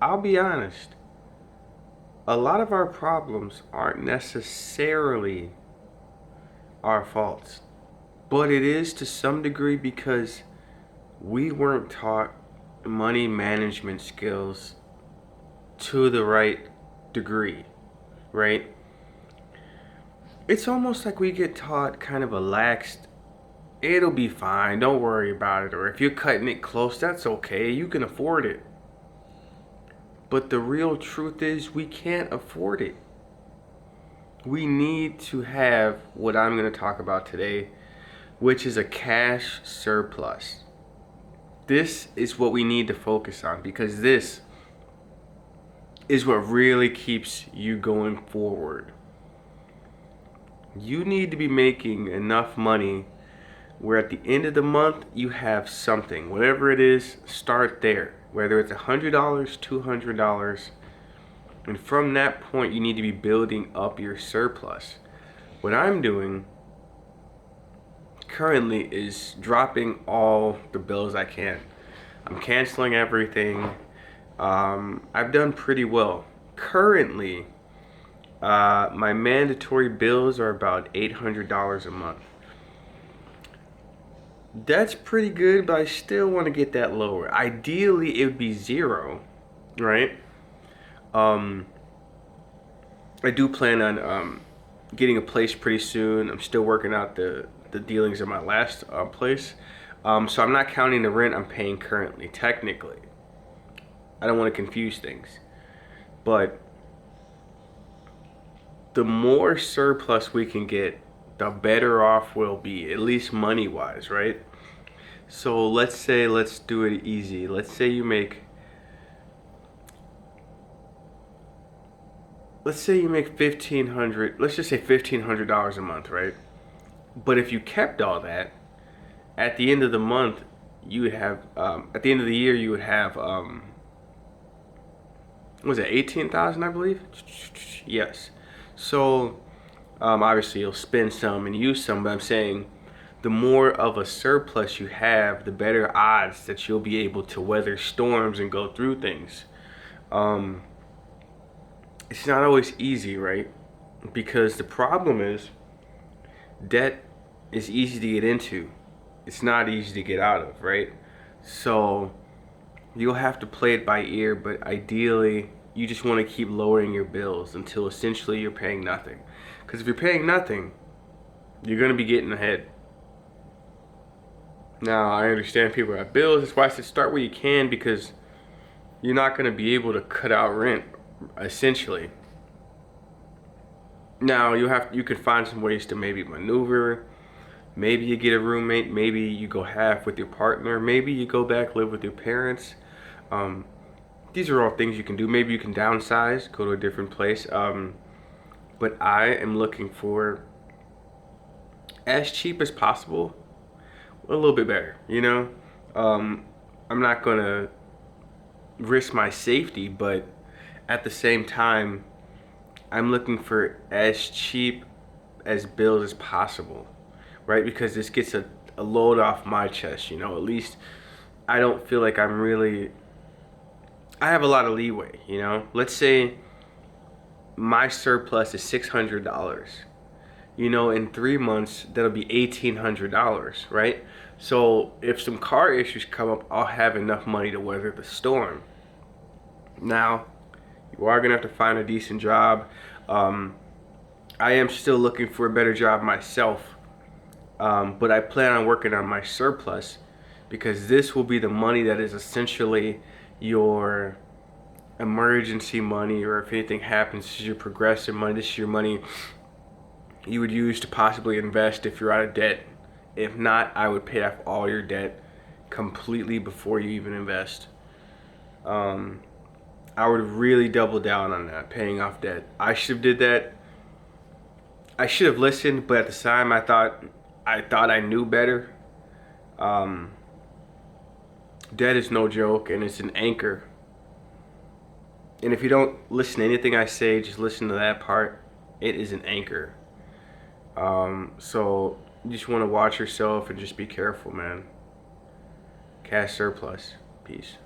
I'll be honest, a lot of our problems aren't necessarily our faults, but it is to some degree because we weren't taught money management skills to the right degree, right? It's almost like we get taught kind of a lax, it'll be fine, don't worry about it, or if you're cutting it close, that's okay, you can afford it. But the real truth is, we can't afford it. We need to have what I'm going to talk about today, which is a cash surplus. This is what we need to focus on because this is what really keeps you going forward. You need to be making enough money where at the end of the month you have something. Whatever it is, start there. Whether it's $100, $200, and from that point you need to be building up your surplus. What I'm doing currently is dropping all the bills I can. I'm canceling everything. I've done pretty well. Currently, my mandatory bills are about $800 a month. That's pretty good, but I still want to get that lower. Ideally, it would be zero, right? I do plan on getting a place pretty soon. I'm still working out the dealings of my last place. So I'm not counting the rent I'm paying currently, technically. I don't want to confuse things. But the more surplus we can get, the better off we'll be, at least money-wise, right? So let's do it easy. Let's say you make 1,500, let's just say $1,500 a month, right? But if you kept all that, at the end of the month, you would have, at the end of the year, you would have, what was it, 18,000, I believe? Yes. So, obviously you'll spend some and use some, but I'm saying the more of a surplus you have, the better odds that you'll be able to weather storms and go through things. It's not always easy, right? Because the problem is debt is easy to get into. It's not easy to get out of, right? So you'll have to play it by ear, but ideally you just want to keep lowering your bills until essentially you're paying nothing. Because if you're paying nothing, you're going to be getting ahead. Now, I understand people have bills. That's why I said start where you can, because you're not going to be able to cut out rent, essentially. Now, you can find some ways to maybe maneuver. Maybe you get a roommate. Maybe you go half with your partner. Maybe you go back, live with your parents. These are all things you can do. Maybe you can downsize, go to a different place. But I am looking for as cheap as possible, a little bit better, you know? I'm not gonna risk my safety, but at the same time, I'm looking for as cheap as bills as possible, right? Because this gets a load off my chest, you know? At least I don't feel like I have a lot of leeway, you know? Let's say my surplus is $600. You know, in 3 months, that'll be $1,800, right? So if some car issues come up, I'll have enough money to weather the storm. Now, you are gonna have to find a decent job. I am still looking for a better job myself, but I plan on working on my surplus because this will be the money that is essentially your emergency money, or if anything happens, this is your progressive money. This is your money you would use to possibly invest if you're out of debt. If not, I would pay off all your debt completely before you even invest. I would really double down on that, paying off debt. I should have did that. I should have listened, but at the time I thought I knew better. Debt is no joke, and it's an anchor. And if you don't listen to anything I say, just listen to that part. It is an anchor. So you just want to watch yourself and just be careful, man. Cash surplus. Peace.